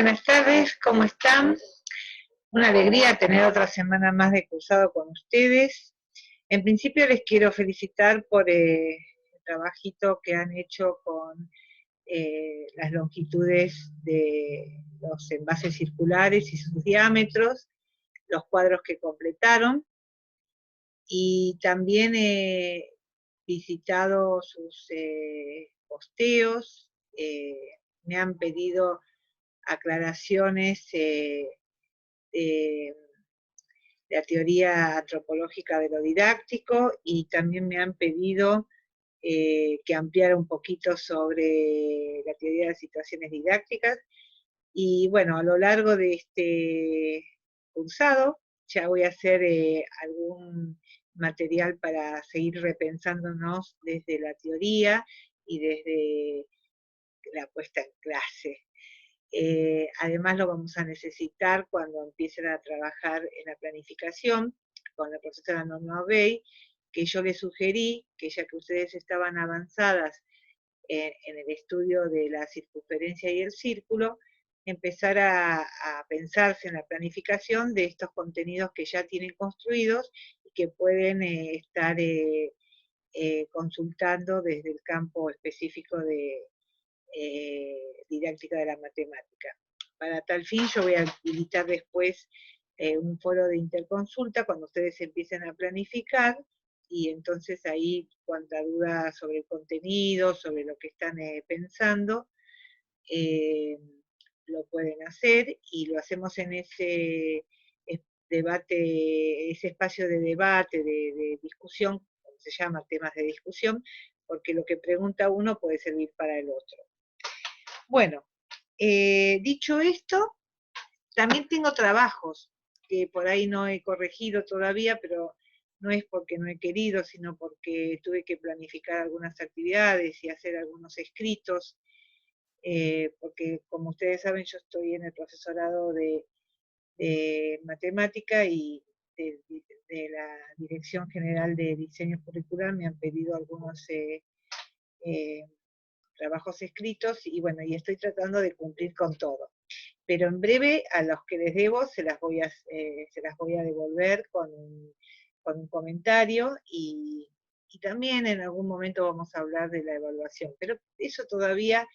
Buenas tardes, ¿cómo están? Una alegría tener otra semana más de cursado con ustedes. En principio les quiero felicitar por el trabajito que han hecho con las longitudes de los envases circulares y sus diámetros, los cuadros que completaron, y también he visitado sus posteos, me han pedido aclaraciones de la teoría antropológica de lo didáctico, y también me han pedido que ampliara un poquito sobre la teoría de situaciones didácticas. Y bueno, a lo largo de este cursado ya voy a hacer algún material para seguir repensándonos desde la teoría y desde la puesta en clase. Además lo vamos a necesitar cuando empiecen a trabajar en la planificación con la profesora Norma Obey, que yo les sugerí que ya que ustedes estaban avanzadas en el estudio de la circunferencia y el círculo, empezar a pensarse en la planificación de estos contenidos que ya tienen construidos y que pueden estar consultando desde el campo específico de didáctica de la matemática. Para tal fin yo voy a habilitar después un foro de interconsulta cuando ustedes empiecen a planificar, y entonces ahí cuanta duda sobre el contenido, sobre lo que están pensando, eh, lo pueden hacer, y lo hacemos en ese debate, ese espacio de debate, de discusión, como se llama, temas de discusión, porque lo que pregunta uno puede servir para el otro. Bueno, dicho esto, también tengo trabajos que por ahí no he corregido todavía, pero no es porque no he querido, sino porque tuve que planificar algunas actividades y hacer algunos escritos, porque como ustedes saben yo estoy en el profesorado de matemática, y de la Dirección General de Diseño Curricular me han pedido algunos trabajos escritos, y bueno, y estoy tratando de cumplir con todo. Pero en breve a los que les debo se las voy a devolver con un comentario, y también en algún momento vamos a hablar de la evaluación, pero eso todavía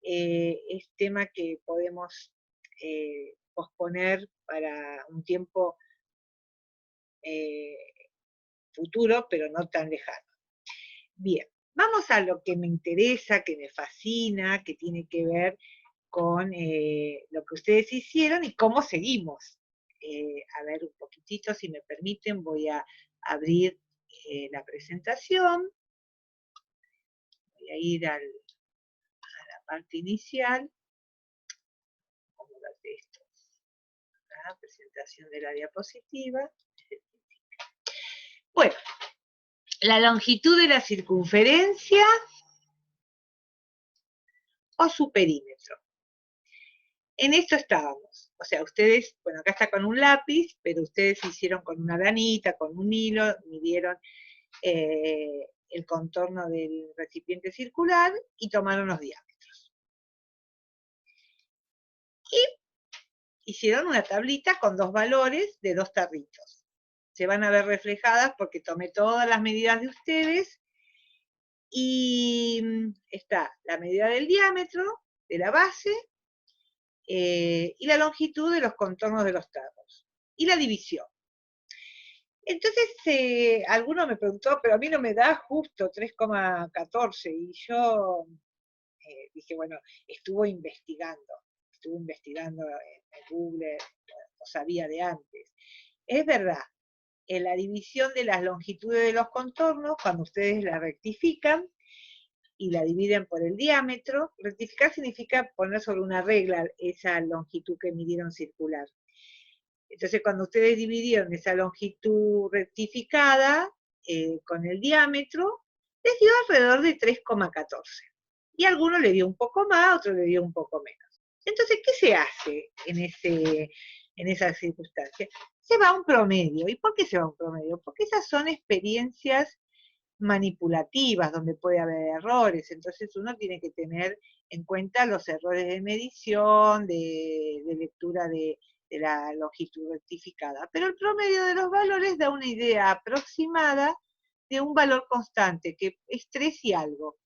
es tema que podemos posponer para un tiempo futuro, pero no tan lejano. Bien, vamos a lo que me interesa, que me fascina, que tiene que ver con lo que ustedes hicieron y cómo seguimos. A ver, un poquitito, si me permiten, voy a abrir la presentación. Voy a ir a la parte inicial. Vamos a ver esto. La presentación de la diapositiva. Bueno, la longitud de la circunferencia o su perímetro. En esto estábamos. O sea, ustedes, bueno, acá está con un lápiz, pero ustedes hicieron con una lanita, con un hilo, midieron el contorno del recipiente circular y tomaron los diámetros. Y hicieron una tablita con dos valores de dos tarritos. Se van a ver reflejadas porque tomé todas las medidas de ustedes, y está la medida del diámetro de la base, y la longitud de los contornos de los tarros, y la división. Entonces, alguno me preguntó, pero a mí no me da justo 3,14, y yo dije, bueno, estuve investigando en Google, lo sabía de antes. Es verdad, en la división de las longitudes de los contornos, cuando ustedes la rectifican y la dividen por el diámetro, rectificar significa poner sobre una regla esa longitud que midieron circular. Entonces, cuando ustedes dividieron esa longitud rectificada con el diámetro, les dio alrededor de 3,14. Y a alguno le dio un poco más, a otro le dio un poco menos. Entonces, ¿qué se hace en esa circunstancia? Se va a un promedio. ¿Y por qué se va a un promedio? Porque esas son experiencias manipulativas, donde puede haber errores, entonces uno tiene que tener en cuenta los errores de medición, de lectura de la longitud rectificada. Pero el promedio de los valores da una idea aproximada de un valor constante, que es 3 y algo.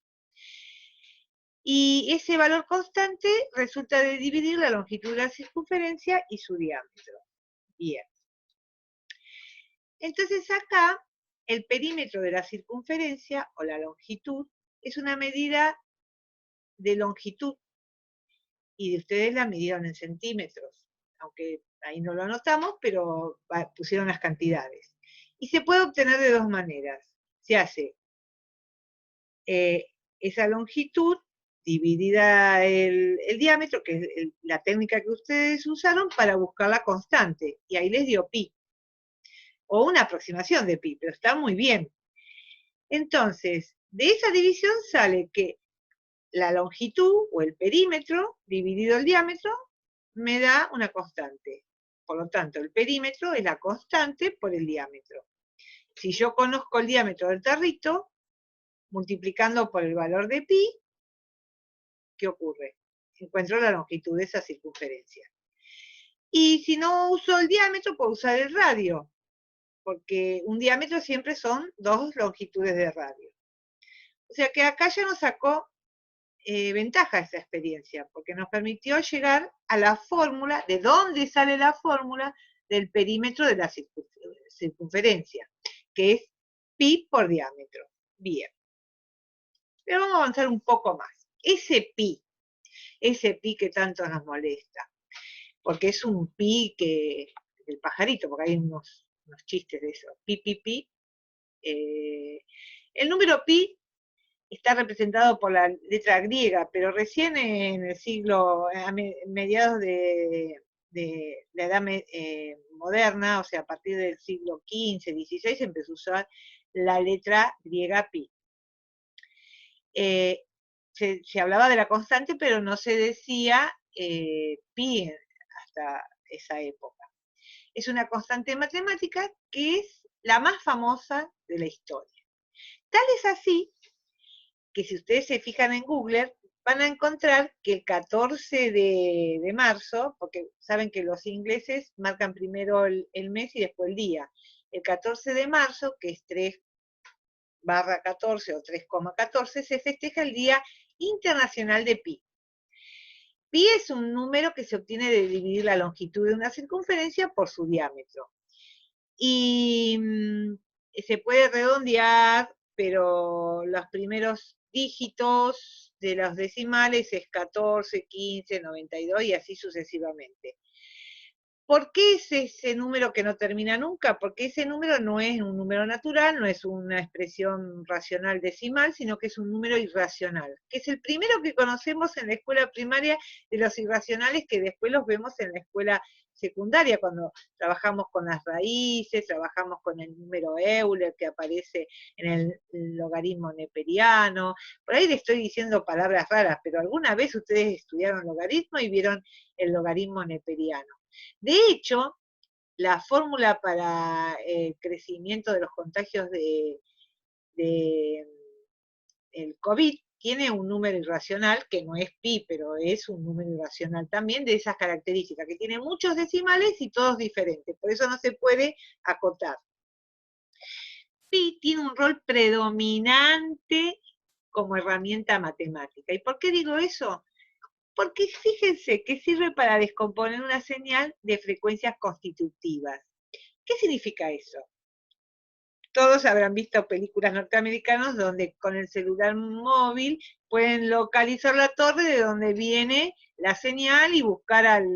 Y ese valor constante resulta de dividir la longitud de la circunferencia y su diámetro. Bien. Entonces acá, el perímetro de la circunferencia, o la longitud, es una medida de longitud, y de ustedes la midieron en centímetros, aunque ahí no lo anotamos, pero pusieron las cantidades. Y se puede obtener de 2 maneras. Se hace esa longitud dividida el diámetro, que es la técnica que ustedes usaron para buscar la constante, y ahí les dio pi, o una aproximación de pi, pero está muy bien. Entonces, de esa división sale que la longitud, o el perímetro, dividido el diámetro, me da una constante. Por lo tanto, el perímetro es la constante por el diámetro. Si yo conozco el diámetro del tarrito, multiplicando por el valor de pi, ¿qué ocurre? Encuentro la longitud de esa circunferencia. Y si no uso el diámetro, puedo usar el radio, porque un diámetro siempre son 2 longitudes de radio. O sea que acá ya nos sacó ventaja esa experiencia, porque nos permitió llegar a la fórmula, de dónde sale la fórmula del perímetro de la circunferencia, que es pi por diámetro. Bien. Pero vamos a avanzar un poco más. Ese pi que tanto nos molesta, porque es un pi del pajarito, porque hay unos chistes de eso, pi. El número pi está representado por la letra griega, pero recién en el siglo, a mediados de la edad moderna, o sea, a partir del siglo XV, XVI, empezó a usar la letra griega pi. Se hablaba de la constante, pero no se decía pi hasta esa época. Es una constante matemática que es la más famosa de la historia. Tal es así que si ustedes se fijan en Google, van a encontrar que el 14 de marzo, porque saben que los ingleses marcan primero el mes y después el día. El 14 de marzo, que es 3/14 o 3,14, se festeja el Día Internacional de Pi. Pi es un número que se obtiene de dividir la longitud de una circunferencia por su diámetro. Y se puede redondear, pero los primeros dígitos de los decimales es 14, 15, 92 y así sucesivamente. ¿Por qué es ese número que no termina nunca? Porque ese número no es un número natural, no es una expresión racional decimal, sino que es un número irracional, que es el primero que conocemos en la escuela primaria de los irracionales, que después los vemos en la escuela secundaria, cuando trabajamos con las raíces, trabajamos con el número Euler que aparece en el logaritmo neperiano. Por ahí le estoy diciendo palabras raras, pero alguna vez ustedes estudiaron logaritmo y vieron el logaritmo neperiano. De hecho, la fórmula para el crecimiento de los contagios el COVID tiene un número irracional, que no es pi, pero es un número irracional también de esas características, que tiene muchos decimales y todos diferentes, por eso no se puede acotar. Pi tiene un rol predominante como herramienta matemática. ¿Y por qué digo eso? Porque fíjense que sirve para descomponer una señal de frecuencias constitutivas. ¿Qué significa eso? Todos habrán visto películas norteamericanas donde con el celular móvil pueden localizar la torre de donde viene la señal y buscar al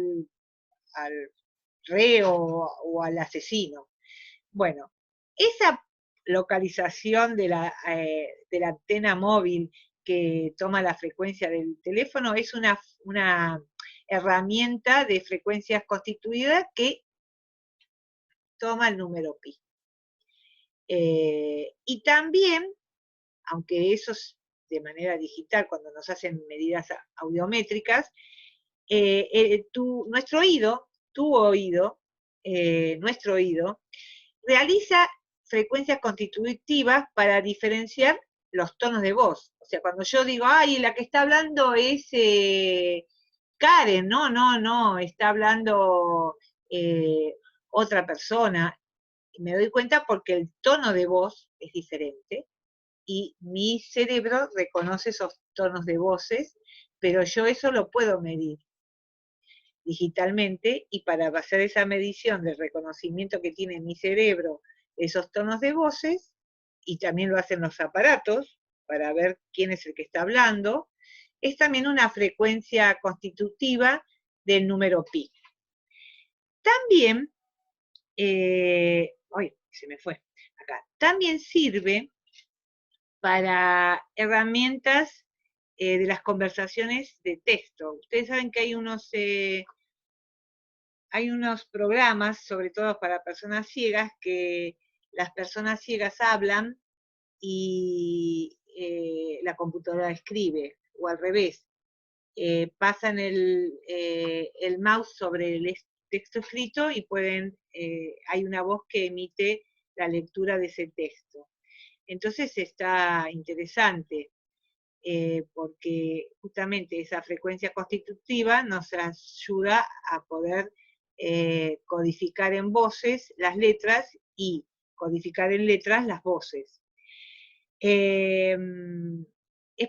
reo o al asesino. Bueno, esa localización de la antena móvil que toma la frecuencia del teléfono es una herramienta de frecuencias constituidas que toma el número pi. Y también, aunque eso es de manera digital cuando nos hacen medidas audiométricas, nuestro oído, realiza frecuencias constitutivas para diferenciar los tonos de voz. O sea, cuando yo digo, ay, la que está hablando es Karen, no, está hablando otra persona. Y me doy cuenta porque el tono de voz es diferente y mi cerebro reconoce esos tonos de voces, pero yo eso lo puedo medir digitalmente, y para hacer esa medición del reconocimiento que tiene mi cerebro esos tonos de voces, y también lo hacen los aparatos para ver quién es el que está hablando, es también una frecuencia constitutiva del número pi. También, se me fue acá, también sirve para herramientas de las conversaciones de texto. Ustedes saben que hay unos programas, sobre todo para personas ciegas, que las personas ciegas hablan y la computadora escribe, o al revés. Pasan el mouse sobre el texto escrito y hay una voz que emite la lectura de ese texto. Entonces está interesante, porque justamente esa frecuencia constitutiva nos ayuda a poder codificar en voces las letras y codificar en letras las voces. Es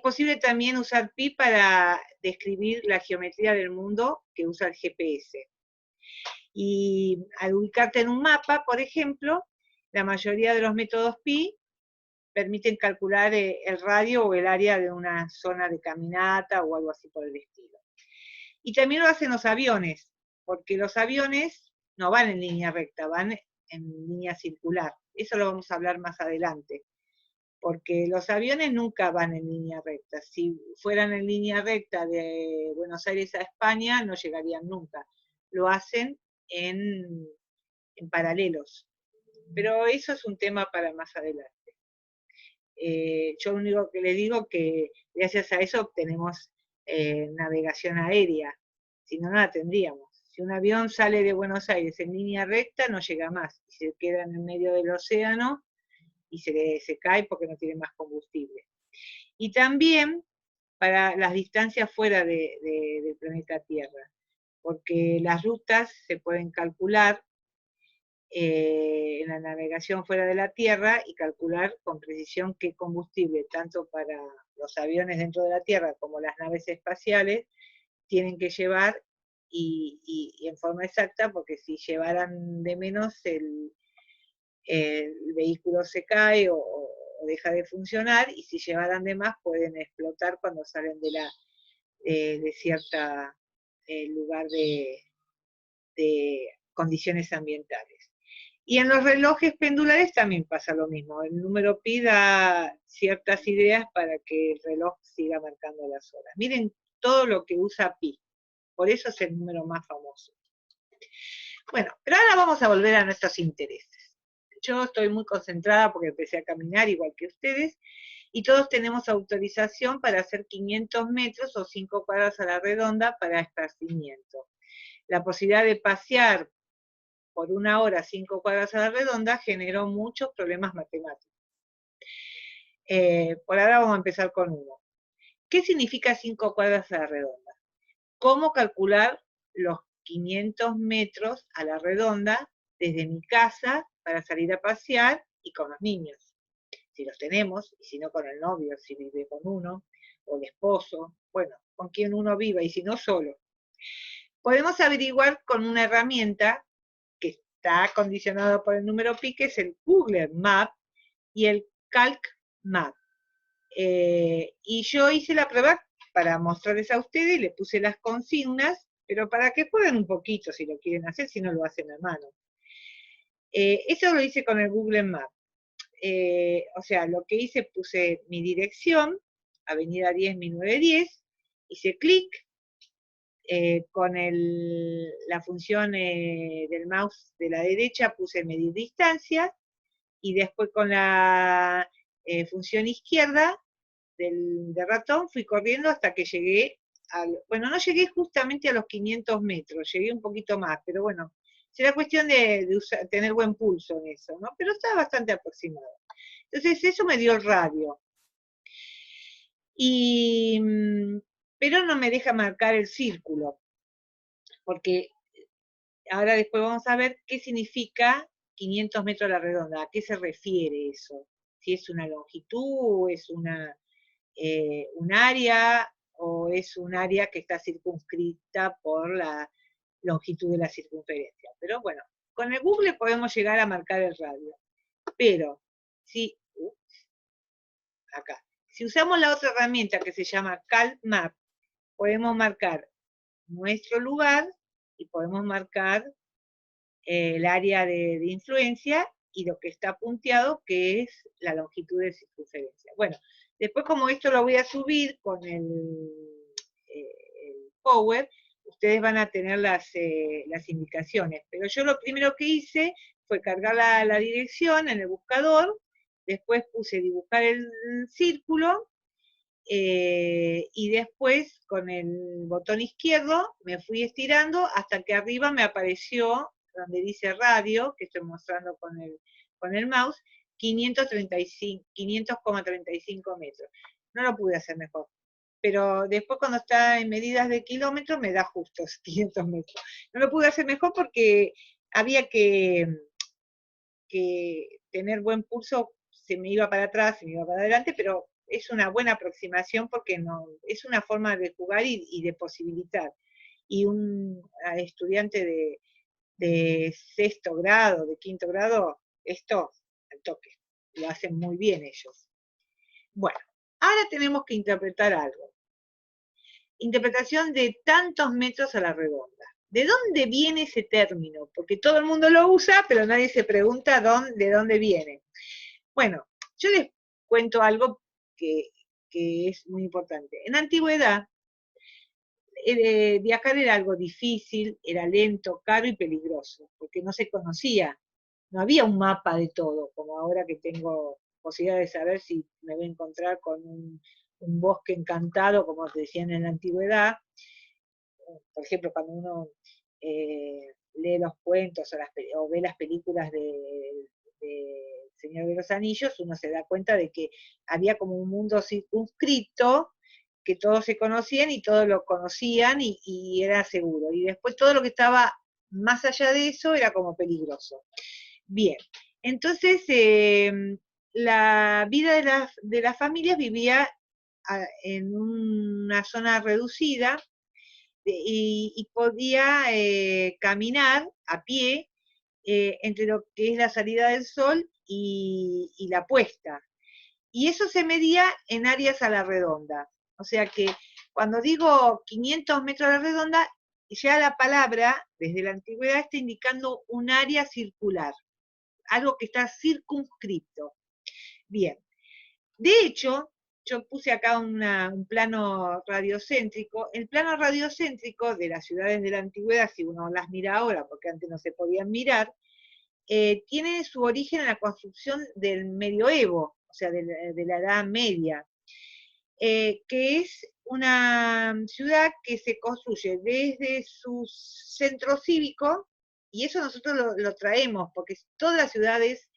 posible también usar pi para describir la geometría del mundo que usa el GPS. Y al ubicarte en un mapa, por ejemplo, la mayoría de los métodos pi permiten calcular el radio o el área de una zona de caminata o algo así por el estilo. Y también lo hacen los aviones, porque los aviones no van en línea recta, van en línea circular. Eso lo vamos a hablar más adelante, porque los aviones nunca van en línea recta. Si fueran en línea recta de Buenos Aires a España, no llegarían nunca. Lo hacen en paralelos. Pero eso es un tema para más adelante. Yo lo único que le digo que gracias a eso obtenemos navegación aérea, si no, no la tendríamos. Si un avión sale de Buenos Aires en línea recta, no llega más, y se queda en el medio del océano y se cae porque no tiene más combustible. Y también para las distancias fuera del planeta Tierra, porque las rutas se pueden calcular en la navegación fuera de la Tierra y calcular con precisión qué combustible, tanto para los aviones dentro de la Tierra como las naves espaciales, tienen que llevar y en forma exacta, porque si llevaran de menos el vehículo se cae o deja de funcionar, y si llevaran de más pueden explotar cuando salen de cierta lugar de condiciones ambientales. Y en los relojes pendulares también pasa lo mismo. El número pi da ciertas ideas para que el reloj siga marcando las horas. Miren todo lo que usa pi. Por eso es el número más famoso. Bueno, pero ahora vamos a volver a nuestros intereses. Yo estoy muy concentrada porque empecé a caminar igual que ustedes, y todos tenemos autorización para hacer 500 metros o 5 cuadras a la redonda para esparcimiento. La posibilidad de pasear por 1 hora 5 cuadras a la redonda generó muchos problemas matemáticos. Por ahora vamos a empezar con uno. ¿Qué significa 5 cuadras a la redonda? ¿Cómo calcular los 500 metros a la redonda desde mi casa para salir a pasear y con los niños? Si los tenemos, y si no con el novio, si vive con uno, o el esposo, bueno, con quien uno viva, y si no solo. Podemos averiguar con una herramienta que está condicionada por el número pi, que es el Google Map y el CalcMap. Y yo hice la prueba para mostrarles a ustedes, le puse las consignas, pero para que jueguen un poquito si lo quieren hacer, si no lo hacen a mano. Eso lo hice con el Google Map. O sea, lo que hice, puse mi dirección, Avenida 10, 1910, hice clic, con la función del mouse de la derecha puse medir distancia, y después con la función izquierda del ratón fui corriendo hasta que llegué bueno, no llegué justamente a los 500 metros, llegué un poquito más, pero bueno, Será cuestión de tener buen pulso en eso, ¿no? Pero está bastante aproximado. Entonces eso me dio el radio. Pero no me deja marcar el círculo, porque ahora después vamos a ver qué significa 500 metros a la redonda, a qué se refiere eso. Si es una longitud, es un área, o es un área que está circunscrita por la longitud de la circunferencia. Pero bueno, con el Google podemos llegar a marcar el radio. Pero, si, acá, si usamos la otra herramienta que se llama CalMap, podemos marcar nuestro lugar y podemos marcar el área de influencia y lo que está punteado, que es la longitud de circunferencia. Bueno, después como esto lo voy a subir con el Power, ustedes van a tener las indicaciones. Pero yo lo primero que hice fue cargar la dirección en el buscador, después puse dibujar el círculo, y después con el botón izquierdo me fui estirando hasta que arriba me apareció donde dice radio, que estoy mostrando con el mouse, 500,35 metros. No lo pude hacer mejor. Pero después cuando está en medidas de kilómetros me da justo 500 metros. No lo pude hacer mejor porque había que tener buen pulso, se me iba para atrás, se me iba para adelante, pero es una buena aproximación porque no, es una forma de jugar y de posibilitar. Y un estudiante de sexto grado, de quinto grado, esto al toque, lo hacen muy bien ellos. Bueno, ahora tenemos que interpretar algo. Interpretación de tantos metros a la redonda. ¿De dónde viene ese término? Porque todo el mundo lo usa, pero nadie se pregunta de dónde viene. Bueno, yo les cuento algo que es muy importante. En la antigüedad, viajar era algo difícil, era lento, caro y peligroso, porque no se conocía, no había un mapa de todo, como ahora que tengo posibilidad de saber si me voy a encontrar con un bosque encantado, como se decían en la antigüedad. Por ejemplo, cuando uno lee los cuentos o ve las películas de Señor de los Anillos, uno se da cuenta de que había como un mundo circunscrito, que todos se conocían y todos lo conocían y era seguro. Y después todo lo que estaba más allá de eso era como peligroso. Bien, entonces la vida de las familias vivía en una zona reducida y podía caminar a pie entre lo que es la salida del sol y la puesta. Y eso se medía en áreas a la redonda. O sea que cuando digo 500 metros a la redonda, ya la palabra, desde la antigüedad, está indicando un área circular, algo que está circunscrito. Bien, de hecho, yo puse acá un plano radiocéntrico. El plano radiocéntrico de las ciudades de la antigüedad, si uno las mira ahora, porque antes no se podían mirar, tiene su origen en la construcción del medioevo, o sea, de la Edad Media, que es una ciudad que se construye desde su centro cívico, y eso nosotros lo traemos, porque todas las ciudades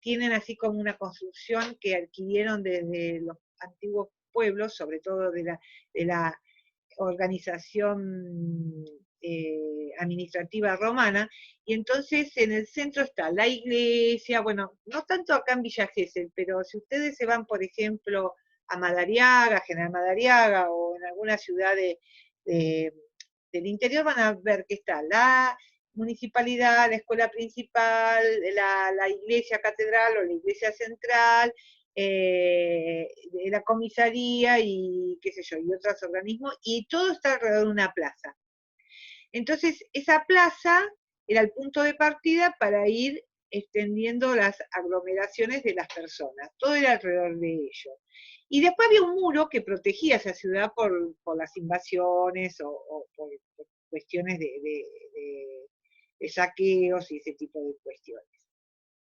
tienen así como una construcción que adquirieron desde los antiguos pueblos, sobre todo de la organización administrativa romana, y entonces en el centro está la iglesia, bueno, no tanto acá en Villa Gesell, pero si ustedes se van, por ejemplo, a Madariaga, General Madariaga, o en alguna ciudad del interior, van a ver que está la municipalidad, la escuela principal, la iglesia catedral o la iglesia central, la comisaría y qué sé yo, y otros organismos, y todo está alrededor de una plaza. Entonces, esa plaza era el punto de partida para ir extendiendo las aglomeraciones de las personas, todo era alrededor de ello. Y después había un muro que protegía esa ciudad por las invasiones o por cuestiones de saqueos y ese tipo de cuestiones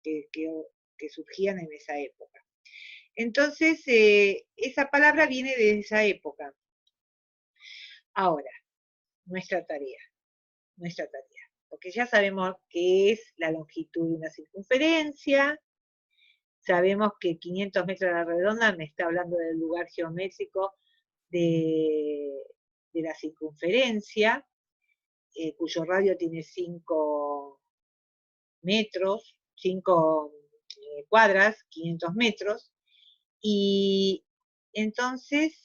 que surgían en esa época. Entonces, esa palabra viene de esa época. Ahora, nuestra tarea. porque ya sabemos qué es la longitud de una circunferencia, sabemos que 500 metros a la redonda me está hablando del lugar geométrico de la circunferencia, cuyo radio tiene 5 metros, 5 cuadras, 500 metros, y entonces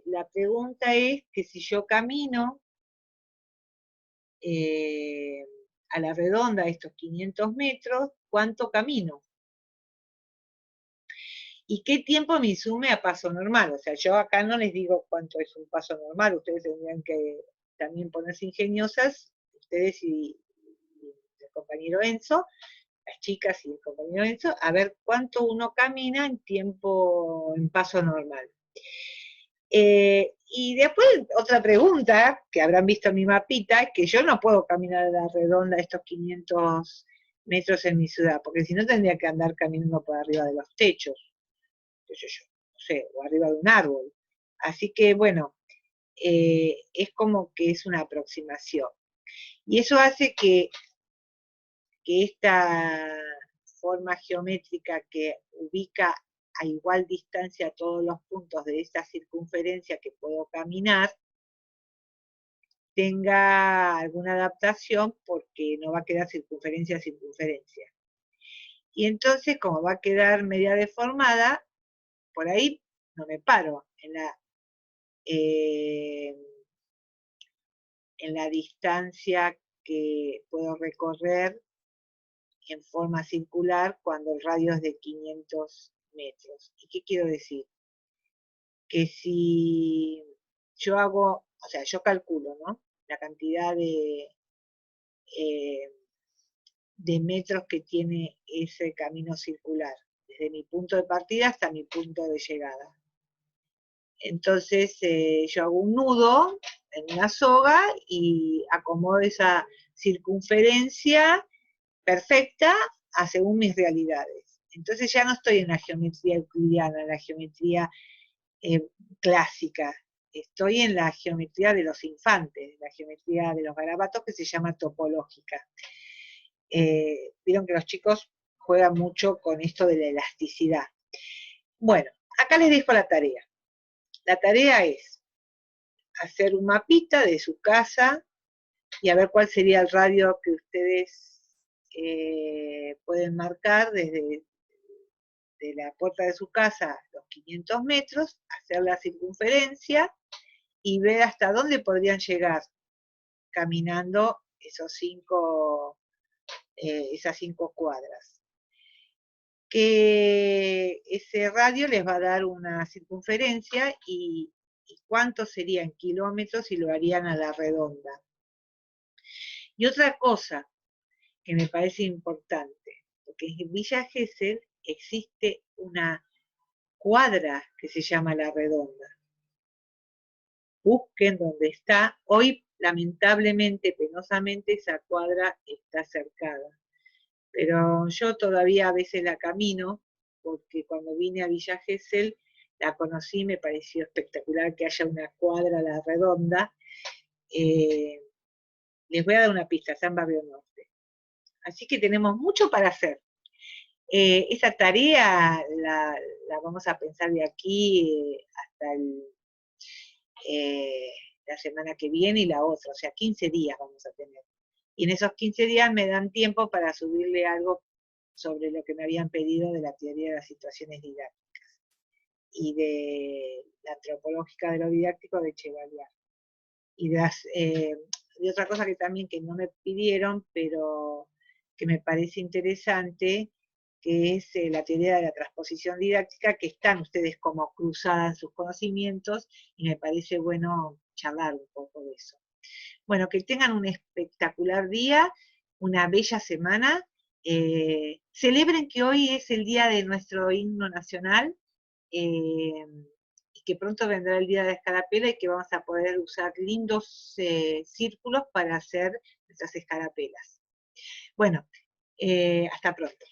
la pregunta es que si yo camino a la redonda estos 500 metros, ¿cuánto camino? ¿Y qué tiempo me sume a paso normal? O sea, yo acá no les digo cuánto es un paso normal, ustedes tendrían que también ponerse ingeniosas, ustedes y el compañero Enzo, las chicas y el compañero Enzo, a ver cuánto uno camina en tiempo, en paso normal. Y después otra pregunta, que habrán visto en mi mapita, es que yo no puedo caminar a la redonda estos 500 metros en mi ciudad, porque si no tendría que andar caminando por arriba de los techos, qué sé yo, no sé, o arriba de un árbol. Así que bueno, es como que es una aproximación. Y eso hace que esta forma geométrica que ubica a igual distancia todos los puntos de esta circunferencia que puedo caminar, tenga alguna adaptación porque no va a quedar circunferencia a circunferencia. Y entonces, como va a quedar media deformada, por ahí no me paro en la distancia que puedo recorrer en forma circular cuando el radio es de 500 metros. ¿Y qué quiero decir? Que si yo hago, o sea, yo calculo, ¿no? La cantidad de metros que tiene ese camino circular, desde mi punto de partida hasta mi punto de llegada. Entonces yo hago un nudo en una soga y acomodo esa circunferencia perfecta según mis realidades. Entonces ya no estoy en la geometría euclidiana, en la geometría clásica, estoy en la geometría de los infantes, la geometría de los garabatos que se llama topológica. Vieron que los chicos juegan mucho con esto de la elasticidad. Bueno, acá les dejo la tarea. La tarea es hacer un mapita de su casa y a ver cuál sería el radio que ustedes pueden marcar desde de la puerta de su casa los 500 metros, hacer la circunferencia y ver hasta dónde podrían llegar caminando esas 5 cuadras. Que ese radio les va a dar una circunferencia y cuánto serían kilómetros si lo harían a la redonda. Y otra cosa que me parece importante, porque en Villa Gesell existe una cuadra que se llama La Redonda. Busquen dónde está. Hoy, lamentablemente, penosamente, esa cuadra está cercada. Pero yo todavía a veces la camino, porque cuando vine a Villa Gesell la conocí, me pareció espectacular que haya una cuadra a La Redonda. Les voy a dar una pista, está en Barrio Norte. Así que tenemos mucho para hacer. Esa tarea la vamos a pensar de aquí hasta la semana que viene y la otra, o sea, 15 días vamos a tener. Y en esos 15 días me dan tiempo para subirle algo sobre lo que me habían pedido de la teoría de las situaciones didácticas y de la antropológica de lo didáctico de Chevalier. Y de otra cosa que también que no me pidieron, pero que me parece interesante, que es la teoría de la transposición didáctica, que están ustedes como cruzadas en sus conocimientos, y me parece bueno charlar un poco de eso. Bueno, que tengan un espectacular día, una bella semana. Celebren que hoy es el día de nuestro himno nacional, y que pronto vendrá el día de la escarapela y que vamos a poder usar lindos círculos para hacer nuestras escarapelas. Bueno, hasta pronto.